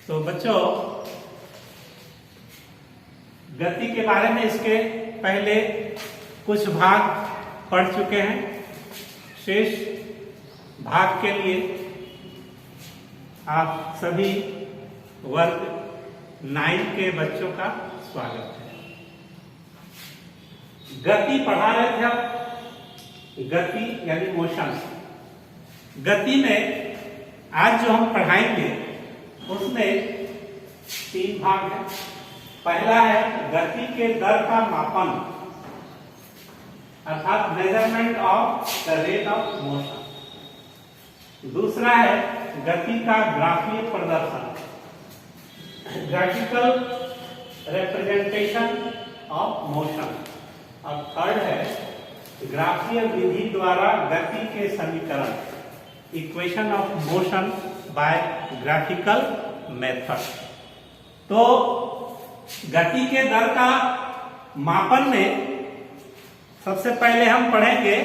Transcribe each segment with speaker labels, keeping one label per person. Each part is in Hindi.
Speaker 1: तो बच्चों, गति के बारे में इसके पहले कुछ भाग पढ़ चुके हैं। शेष भाग के लिए आप सभी वर्ग 9 के बच्चों का स्वागत है। गति पढ़ा रहे थे हम, गति यानी मोशन। गति में आज जो हम पढ़ाएंगे उसमें 3 भाग हैं। पहला है गति के दर का मापन, अर्थात measurement of the rate of motion. दूसरा है गति का ग्राफीय प्रदर्शन, ग्राफिकल रिप्रेजेंटेशन ऑफ मोशन। और थर्ड है ग्राफीय विधि द्वारा गति के समीकरण, equation of motion by graphical method. तो गति के दर का मापन में सबसे पहले हम पढ़ेंगे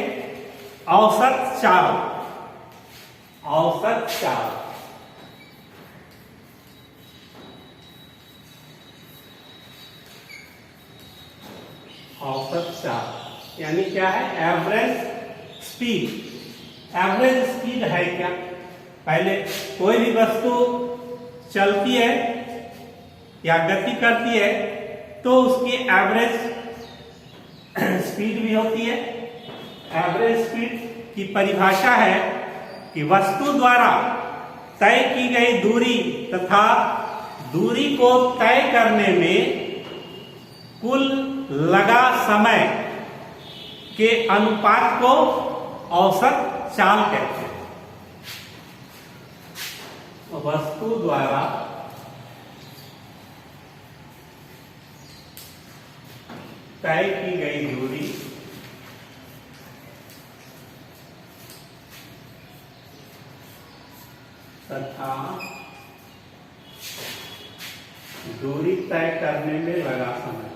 Speaker 1: औसत चाल। औसत चाल औसत चाल यानी क्या है? Average speed. एवरेज स्पीड है क्या? पहले कोई भी वस्तु चलती है या गति करती है तो उसकी एवरेज स्पीड भी होती है। एवरेज स्पीड की परिभाषा है कि वस्तु द्वारा तय की गई दूरी तथा दूरी को तय करने में कुल लगा समय के अनुपात को औसत चाल कहते हैं। वस्तु द्वारा तय की गई दूरी तथा दूरी तय करने में लगा समय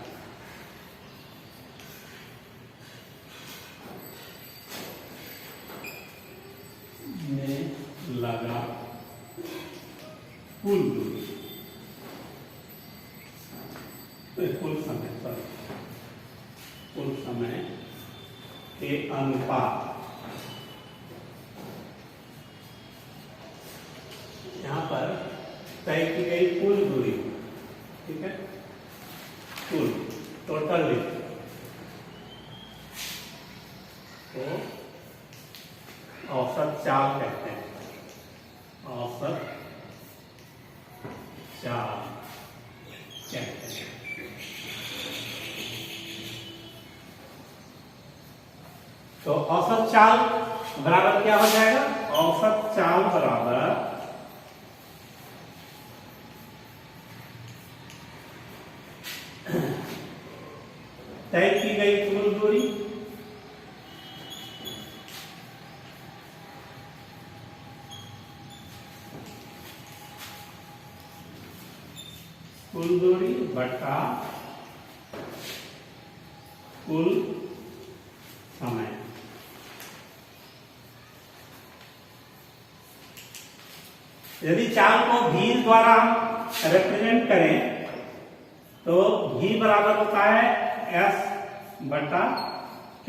Speaker 1: में लगा कुल दूरी, कुल समय के अनुपात। यहां पर तय की गई कुल दूरी, ठीक है, कुल टोटल तो औसत चाल कहते हैं। औसत चाल कहते हैं। तो औसत चाल बराबर क्या हो जाएगा? औसत चाल बराबर तय की गई कुल दूरी बटा कुल समय। यदि चाल को v द्वारा रिप्रेजेंट करें तो v बराबर होता है s बटा t।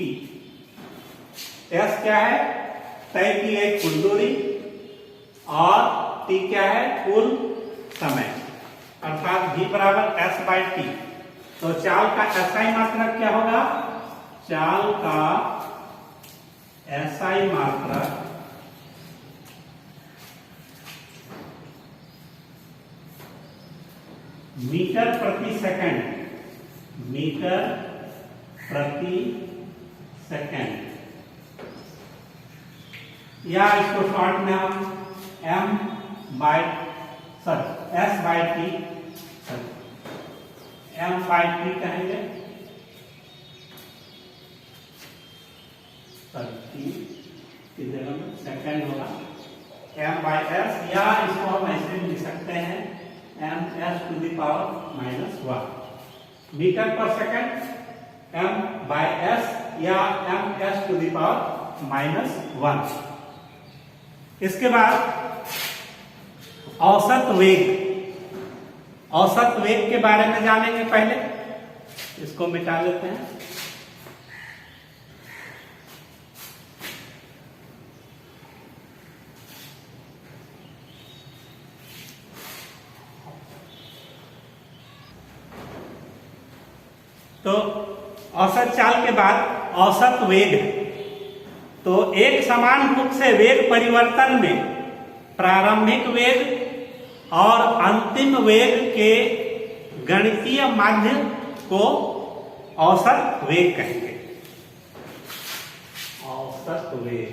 Speaker 1: s क्या है? तय की गई कुल दूरी और t क्या है? कुल समय, अर्थात v बराबर s बाई टी। तो चाल का एसआई मात्रक क्या होगा? चाल का एसआई मात्रक मीटर प्रति सेकंड, मीटर प्रति सेकंड, या इसको शॉर्ट में हम m by s by T, m by T कहेंगे, सेकंड होगा m बाई s, या इसको हम ऐसे लिख सकते हैं ms to the power -1 metre पर सेकंड m बाई s या ms टू द पावर -1। इसके बाद औसत वेग, औसत वेग के बारे में जानेंगे। पहले इसको मिटा लेते हैं। तो औसत चाल के बाद औसत वेग। तो एक समान रूप से वेग परिवर्तन में प्रारंभिक वेग और अंतिम वेग के गणितीय माध्य को औसत वेग कहेंगे। औसत वेग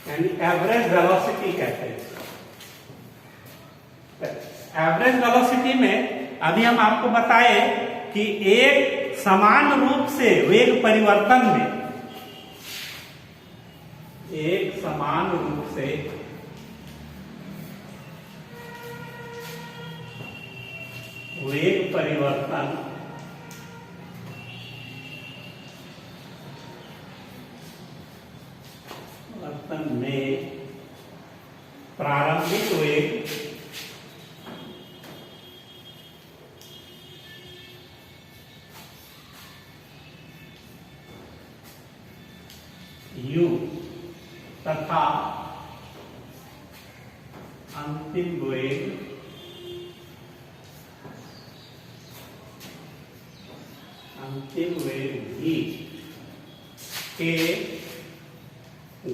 Speaker 1: यानी एवरेज वेलोसिटी कहते हैं। एवरेज वेलोसिटी में अभी हम आपको बताए कि एक समान रूप से वेग परिवर्तन में, एक समान रूप से वेग परिवर्तन में प्रारंभिक वेग u तथा अंतिम वेग v के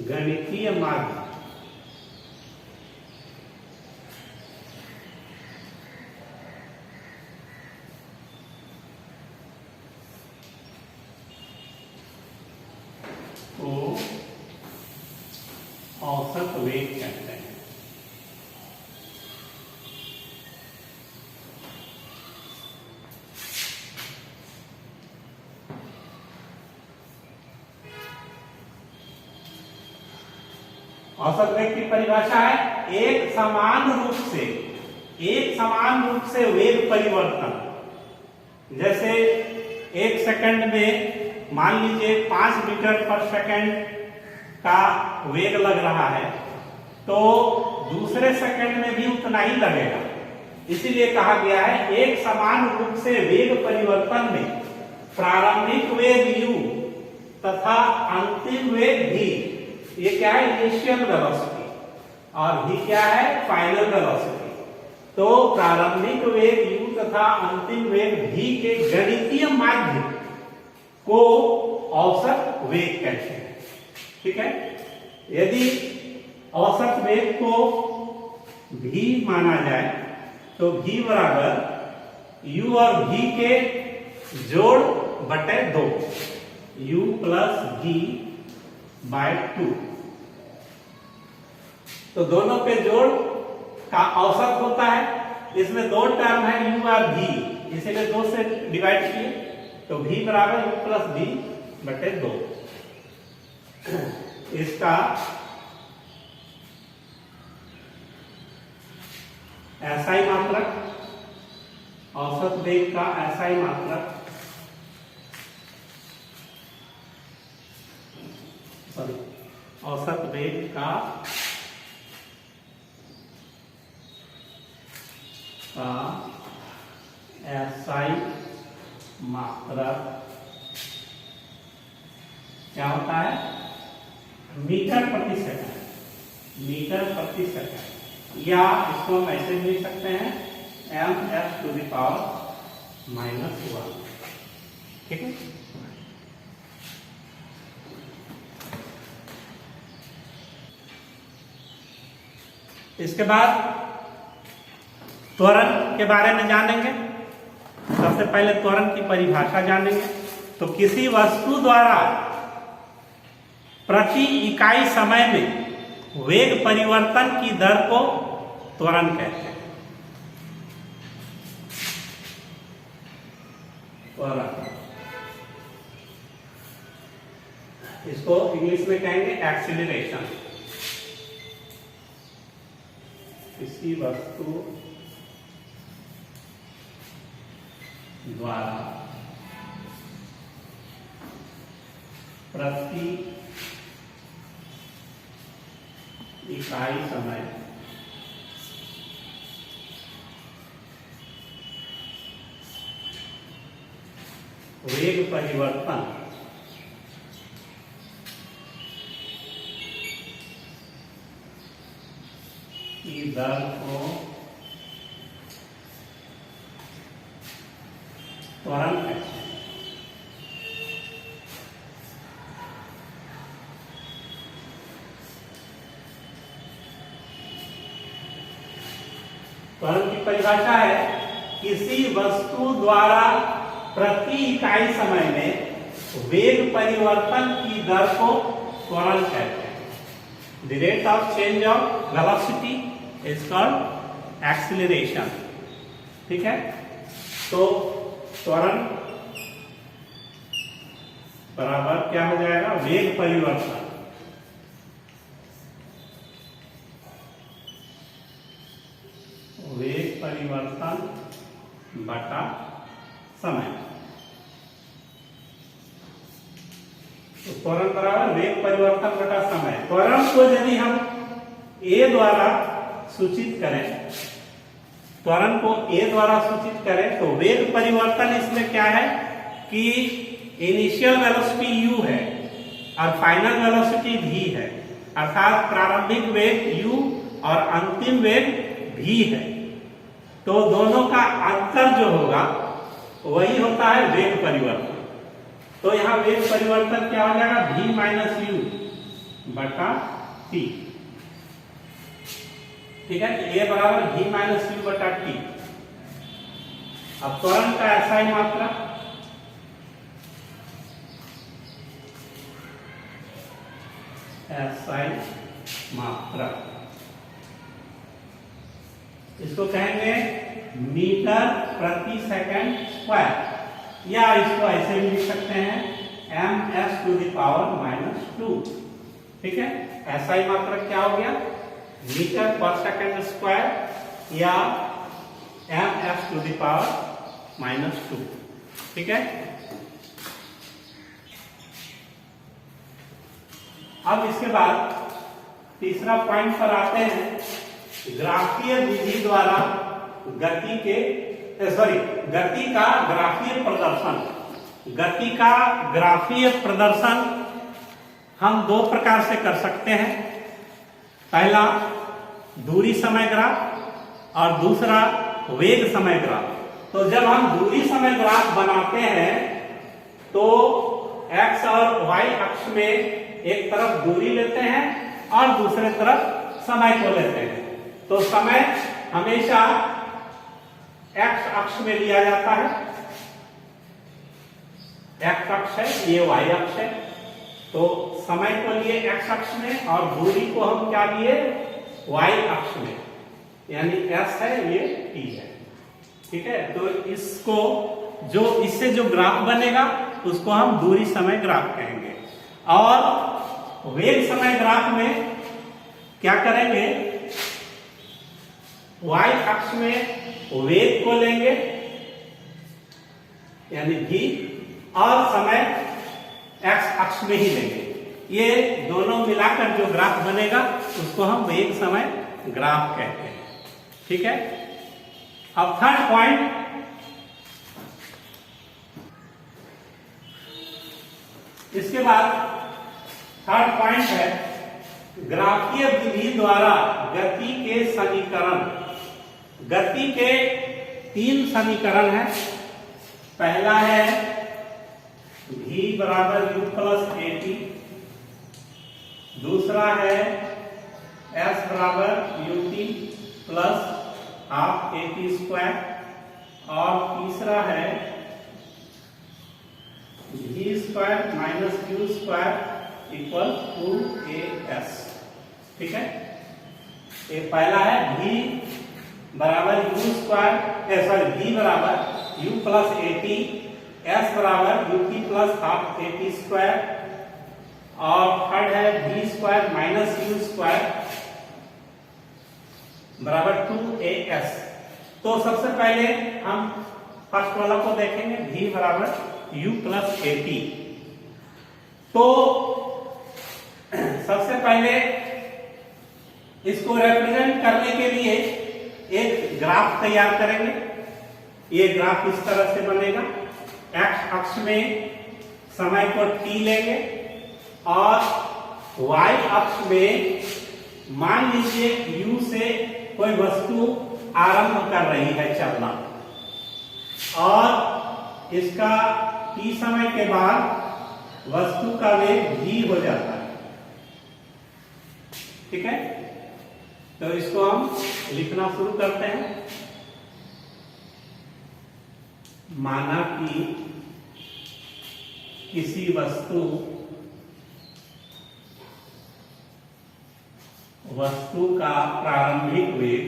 Speaker 1: गणितीय माध्य को औसत वेग कहते हैं। औसत वेग की परिभाषा है एक समान रूप से वेग परिवर्तन। जैसे एक सेकंड में मान लीजिए 5 मीटर पर सेकंड का वेग लग रहा है, तो दूसरे सेकंड में भी उतना ही लगेगा। इसीलिए कहा गया है एक समान रूप से वेग परिवर्तन में प्रारंभिक वेग u तथा अंतिम वेग v। ये क्या है? इनिशियल वेलोसिटी, और v क्या है? Final velocity. तो प्रारंभिक वेग u तथा अंतिम वेग v के गणितीय माध्य को औसत वेग कहते हैं। ठीक है। यदि औसत वेग को v माना जाए तो v बराबर u और v के जोड़ बटे 2, u प्लस v बाय 2। तो दोनों के जोड़ का औसत होता है। इसमें दो टर्म है u और v, इसीलिए 2 से डिवाइड किए, तो v बराबर u प्लस v बटे 2। इसका SI मात्रक, औसत वेग का SI मात्रक, औसत वेग का SI मात्रक क्या होता है? मीटर प्रति सेकंड, या इसको हम ऐसे लिख सकते हैं mf⁻⁻1। ठीक है। इसके बाद त्वरण के बारे में जानेंगे। सबसे पहले त्वरण की परिभाषा जानेंगे। तो किसी वस्तु द्वारा प्रति इकाई समय में वेग परिवर्तन की दर को त्वरण कहते हैं। त्वरण, इसको इंग्लिश में कहेंगे एक्सीलरेशन। किसी वस्तु द्वारा प्रति इकाई समय वेग परिवर्तन की दर को त्वरण कहते हैं। त्वरण की परिभाषा है किसी वस्तु द्वारा प्रति इकाई समय में वेग परिवर्तन की दर को त्वरण कहते हैं। The rate of change of velocity is called acceleration. ठीक है, तो त्वरण बराबर क्या हो जाएगा, वेग परिवर्तन बटा समय। तो त्वरण बराबर वेग परिवर्तन बटा समय। त्वरण को यदि हम a द्वारा सूचित करें, त्वरण को a द्वारा सूचित करें, तो वेग परिवर्तन इसमें क्या है कि इनिशियल वेलोसिटी u है और फाइनल वेलोसिटी v है, अर्थात प्रारंभिक वेग u और अंतिम वेग v है। तो दोनों का अंतर जो होगा वही होता है वेग परिवर्तन। तो यहां वेग परिवर्तन क्या हो जाएगा, v माइनस यू बटा t। ठीक है, a बराबर v माइनस यू बटा t। अब त्वरण का ऐसा ही मात्रा इसको कहेंगे मीटर प्रति सेकंड स्क्वायर, या इसको ऐसे भी लिख सकते हैं ms to the power minus 2। ठीक है, ऐसा ही मात्रा क्या हो गया, मीटर पर सेकंड स्क्वायर या ms to the power minus 2। ठीक है, अब इसके बाद तीसरा पॉइंट पर आते हैं। ग्राफीय विधि द्वारा गति का ग्राफीय प्रदर्शन। गति का ग्राफीय प्रदर्शन हम दो प्रकार से कर सकते हैं। पहला दूरी समय ग्राफ और दूसरा वेग समय ग्राफ। तो जब हम दूरी समय ग्राफ बनाते हैं तो x और y अक्ष में एक तरफ दूरी लेते हैं और दूसरे तरफ समय को लेते हैं। तो समय हमेशा x अक्ष में लिया जाता है, x अक्ष है, ये y अक्ष है। तो समय को लिए x अक्ष में और दूरी को हम क्या लिए, y अक्ष में, यानी s है, ये t है। ठीक है, तो इसको इससे जो ग्राफ बनेगा उसको हम दूरी समय ग्राफ कहेंगे। और वेग समय ग्राफ में क्या करेंगे, y अक्ष में वेग को लेंगे यानी v, और समय x अक्ष में ही लेंगे। ये दोनों मिलाकर जो ग्राफ बनेगा उसको हम वेग समय ग्राफ कहते हैं। ठीक है, अब थर्ड पॉइंट, इसके बाद थर्ड पॉइंट है ग्राफीय विधि द्वारा गति के समीकरण। गति के 3 समीकरण हैं। पहला है v बराबर u प्लस at, दूसरा है s बराबर ut plus half at square, और तीसरा है v square minus q square equal 2as। ठीक है, ये पहला है v बराबर u स्क्वायर, v बराबर u प्लस at, s बराबर ut plus half at square, और थर्ड है v square minus u square बराबर 2as। तो सबसे पहले हम फर्स्ट वाला को देखेंगे, v बराबर u प्लस at। तो सबसे पहले इसको रिप्रेजेंट करने के लिए एक ग्राफ तैयार करेंगे। ये ग्राफ इस तरह से बनेगा। एक्स अक्ष में समय को t लेंगे और y अक्ष में मान लीजिए u से कोई वस्तु आरंभ कर रही है चलना और इसका t समय के बाद वस्तु का वेग v हो जाता है। ठीक है, तो इसको हम लिखना शुरू करते हैं। माना कि किसी वस्तु का प्रारंभिक वेग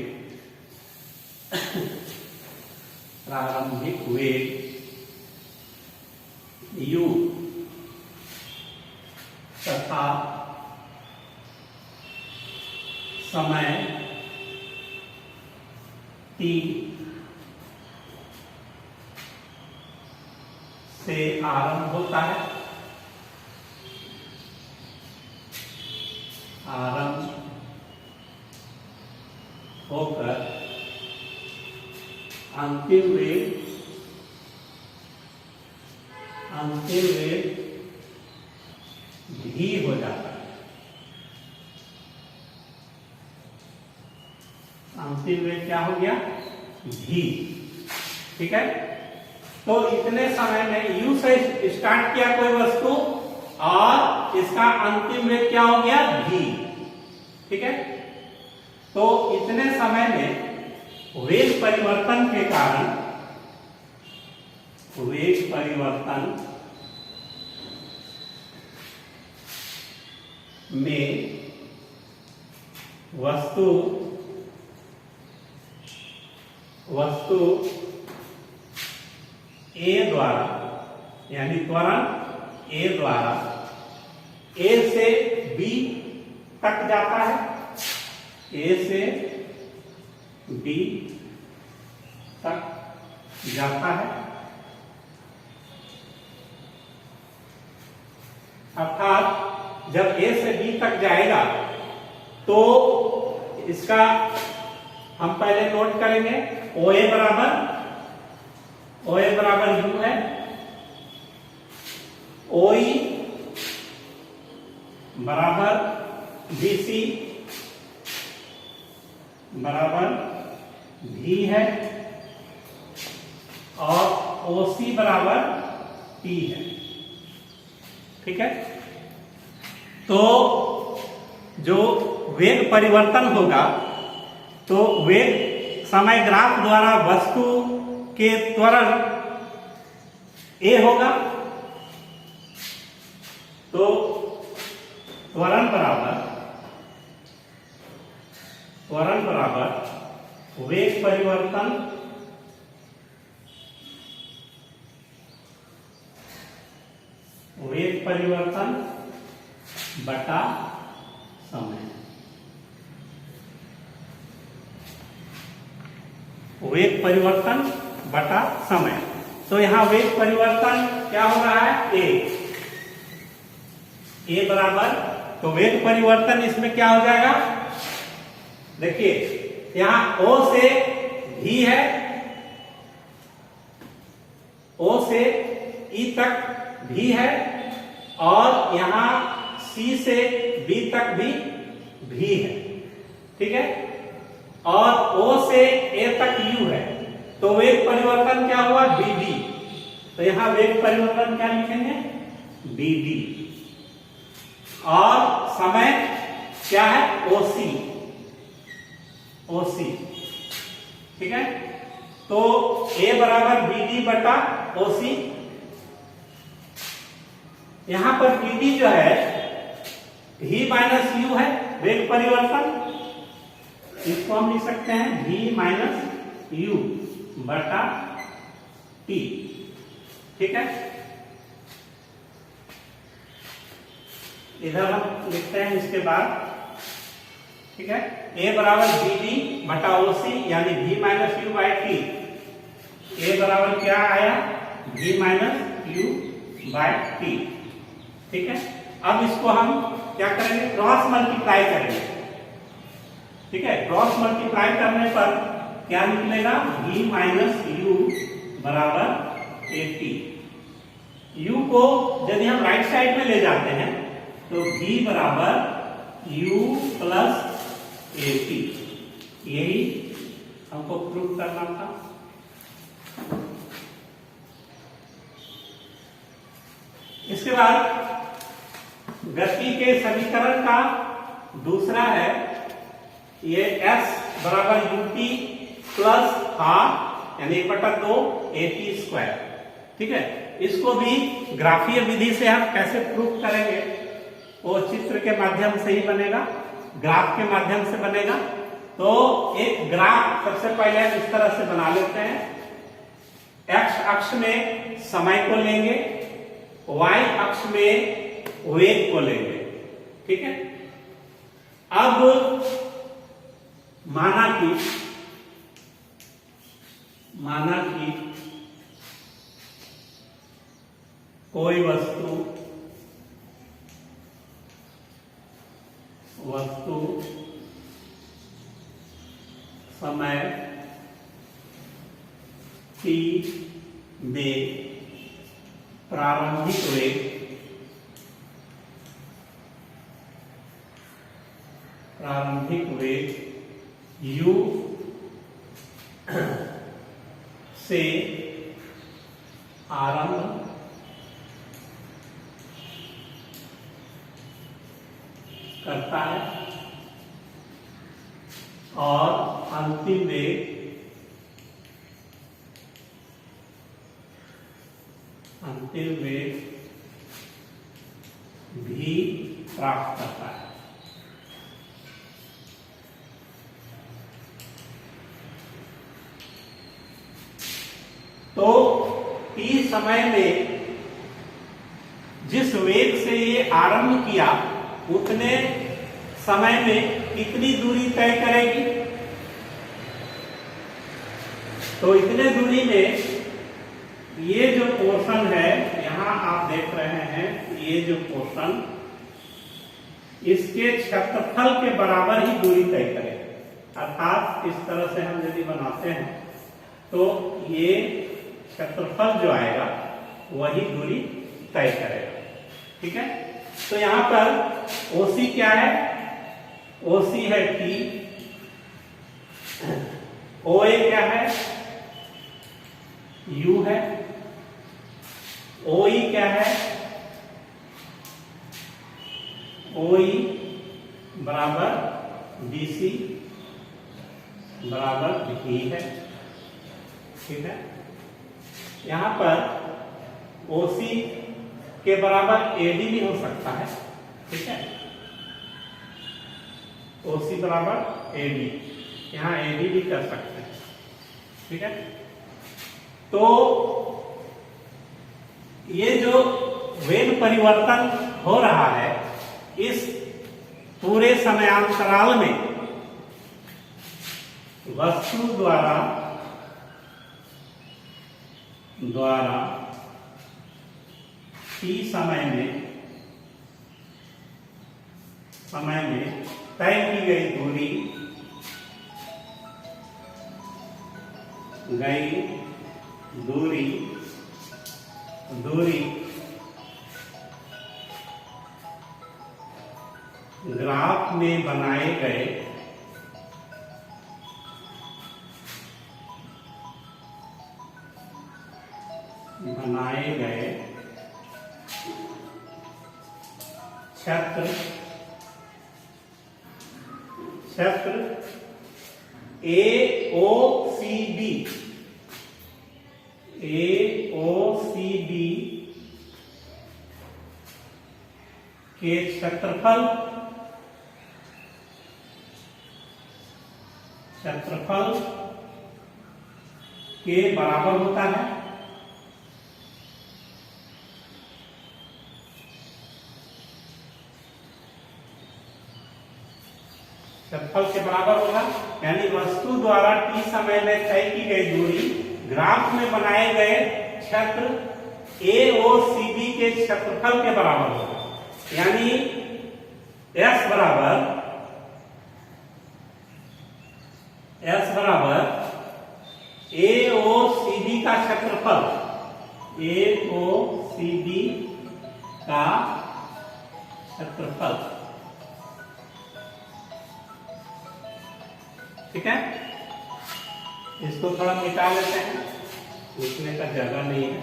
Speaker 1: u तथा समय t से आरंभ होता है। आरंभ होकर अंतिम वेग v हो जाता है। अंतिम वेग क्या हो गया? v। ठीक है, तो इतने समय में u से स्टार्ट किया कोई वस्तु और इसका अंतिम वेग क्या हो गया? v। ठीक है, तो इतने समय में वेग परिवर्तन के कारण में वस्तु a द्वारा यानी त्वरण a द्वारा a से b तक जाता है। a से b तक जाता है, अर्थात जब a से b तक जाएगा तो इसका हम पहले नोट करेंगे। OA बराबर u है, OE बराबर BC बराबर v है और OC बराबर P है। ठीक है, तो जो वेग परिवर्तन होगा तो वेग समय ग्राफ द्वारा वस्तु के त्वरण a होगा, तो त्वरण बराबर वेग परिवर्तन बटा समय। वेग परिवर्तन बटा समय, तो यहां वेग परिवर्तन क्या हो रहा है? a बराबर, तो वेग परिवर्तन इसमें क्या हो जाएगा? देखिए यहां O से V है, O से E तक V है और यहां C से B तक भी V है। ठीक है, और O से A तक U है, तो वेग परिवर्तन क्या हुआ? BD। तो यहां वेग परिवर्तन क्या लिखेंगे? BD। और समय क्या है? OC। ठीक है, तो A बराबर BD बटा OC। यहां पर BD जो है V माइनस U है, वेग परिवर्तन, इसको हम लिख सकते हैं V माइनस U बटा T। ठीक है, इधर हम लिखते हैं इसके बाद। ठीक है, A बराबर BD बटा OC यानी V minus U by T। A बराबर क्या आया? V minus U by T। ठीक है, अब इसको हम क्या करेंगे? क्रॉस मल्टीप्लाई करेंगे। ठीक है, क्रॉस मल्टीप्लाई करने पर क्या निकलेगा, v माइनस यू बराबर 80। u को यदि हम राइट साइड में ले जाते हैं तो v बराबर u प्लस 80, यही हमको प्रूव करना था। इसके बाद गति के समीकरण का दूसरा है ये s बराबर ut प्लस हाफ यानी 1/2 at स्क्वायर। ठीक है, इसको भी ग्राफीय विधि से हम कैसे प्रूफ करेंगे, वो चित्र के माध्यम से ही बनेगा, ग्राफ के माध्यम से बनेगा। तो एक ग्राफ सबसे पहले इस तरह से बना लेते हैं। x अक्ष में समय को लेंगे, y अक्ष में वेग को लेंगे। ठीक है, अब माना कि कोई वस्तु समय t में प्रारंभिक वेग u से आरंभ करता है और अंतिम वेग भी प्राप्त करता है। तो t समय में जिस वेग से ये आरंभ किया उतने समय में कितनी दूरी तय करेगी, तो इतने दूरी में ये जो पोर्शन है, यहां आप देख रहे हैं, ये जो पोर्शन इसके क्षेत्रफल के बराबर ही दूरी तय करेगा। अर्थात इस तरह से हम यदि बनाते हैं तो ये क्षेत्रफल जो आएगा वही दूरी तय करेगा। ठीक है, तो यहां पर OC क्या है, OC है T, OA क्या है, U है, OE क्या है, OE बराबर BC बराबर V है। ठीक है, यहां पर OC के बराबर AD भी हो सकता है। ठीक है, OC बराबर AD, यहां AD भी कर सकते हैं। ठीक है, तो ये जो वेग परिवर्तन हो रहा है इस पूरे समयांतराल में वस्तु द्वारा t समय में तय की गई दूरी ग्राफ में बनाए गए क्षेत्र AOCD के क्षेत्रफल के बराबर होता है। क्षेत्रफल के बराबर होगा, यानी वस्तु द्वारा t समय में तय की गई दूरी ग्राफ में बनाए गए क्षेत्र AOCD के क्षेत्रफल के बराबर होगा। यानी S बराबर S बराबर AOCD का क्षेत्रफल, AOCD का क्षेत्रफल, ठीक है। इसको थोड़ा मिटा लेते हैं, लिखने का जगह नहीं है।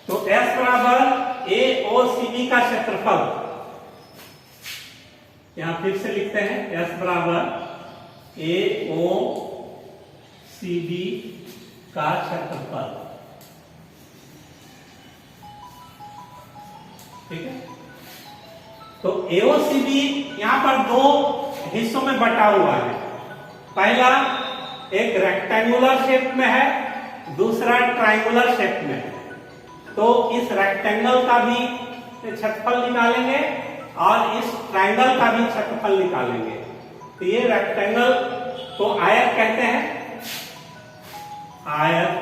Speaker 1: तो S बराबर AOCD का क्षेत्रफल, यहां फिर से लिखते हैं S बराबर AOCD का क्षेत्रफल, ठीक है। तो AOCD यहां पर दो हिस्सों में बटा हुआ है। पहला एक रेक्टेंगुलर शेप में है, दूसरा ट्रायंगुलर शेप में है। तो इस रेक्टेंगल का भी क्षेत्रफल निकालेंगे और इस ट्रायंगल का भी क्षेत्रफल निकालेंगे। तो ये रेक्टेंगल को आयत कहते हैं, आयत,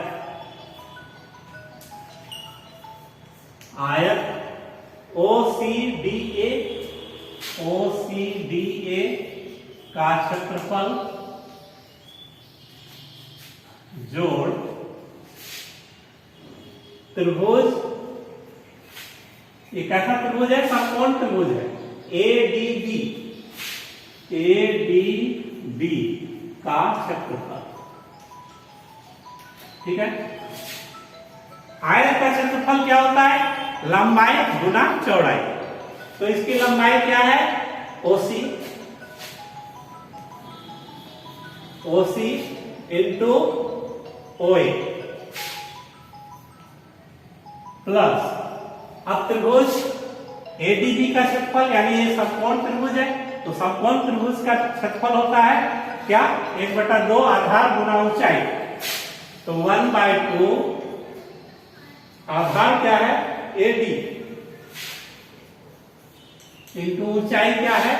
Speaker 1: आयत OCDA का क्षेत्रफल जोड़ त्रिभुज, ये कैसा त्रिभुज है? समकोण त्रिभुज है, ADB का क्षेत्रफल, ठीक है। आयत का क्षेत्रफल क्या होता है? लंबाई गुना चौड़ाई। तो इसकी लंबाई क्या है? OC इंटू OA प्लस, अब त्रिभुज ADB का क्षेत्रफल, यानी ये समकोण त्रिभुज है, तो समकोण त्रिभुज का क्षेत्रफल होता है क्या? 1/2 आधार गुना ऊंचाई। तो 1/2 आधार क्या है? AD इंटू ऊंचाई क्या है?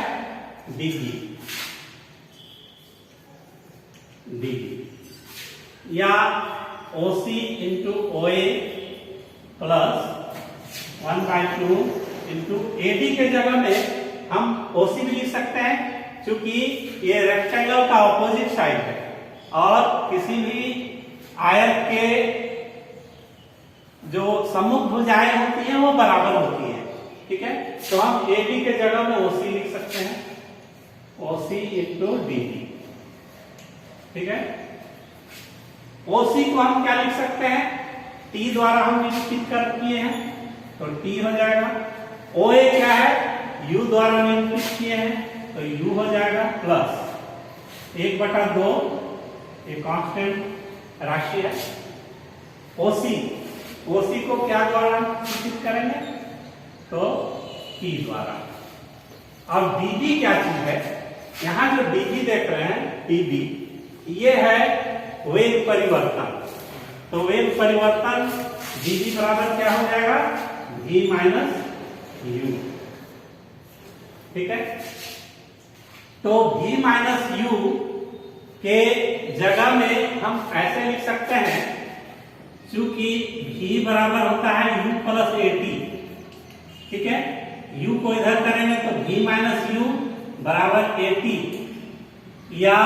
Speaker 1: DB, या OC into OA plus 1/2 into AD के जगह में हम OC भी लिख सकते हैं, क्योंकि ये रेक्टेंगल का ऑपोजिट साइड है और किसी भी आयत के जो सम्मुख भुजाएं होती हैं वो बराबर होती हैं, ठीक है। तो हम AD के जगह में OC लिख सकते हैं, OC इंटू DB, ठीक है। OC को हम क्या लिख सकते हैं? T द्वारा हम निरूपित कर किए हैं, तो T हो जाएगा। OA क्या है? U द्वारा निरूपित किए हैं, तो U हो जाएगा प्लस 1/2, ये कांस्टेंट राशि है। OC को क्या द्वारा निरूपित करेंगे? तो T द्वारा। अब DB क्या चीज है? यहां जो DB देख रहे हैं, DB, ये है वेग परिवर्तन। तो वेग परिवर्तन dB बराबर क्या हो जाएगा? V माइनस U, ठीक है। तो V माइनस U के जगह में हम ऐसे लिख सकते हैं, चूंकि V बराबर होता है U प्लस AT, ठीक है। U को इधर करेंगे तो V माइनस U बराबर AT, या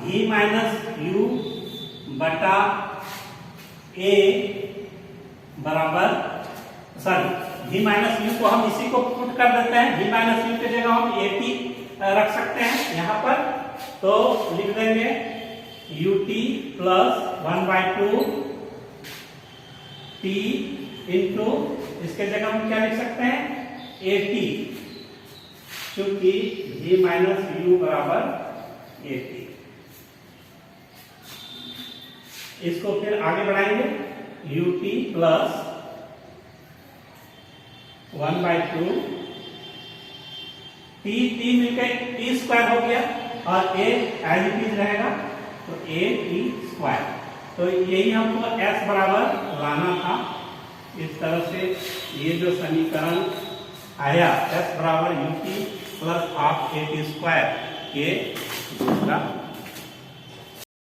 Speaker 1: V माइनस U बटा A बराबर, सॉरी, V माइनस U को हम इसी को पुट कर देते हैं, V माइनस U के जगह हम AT रख सकते हैं यहां पर, तो लिख देंगे UT प्लस 1/2 T इंटू, इसके जगह हम क्या लिख सकते हैं? AT, क्योंकि V माइनस U बराबर AT। इसको फिर आगे बढ़ाएंगे, UT प्लस 1/2 T मिलकर T स्क्वायर हो गया और A एज इट इज रहेगा, तो AT स्क्वायर। तो यही हमको S बराबर लाना था। इस तरह से ये जो समीकरण आया एस बराबर U T plus half A T square, ये दूसरा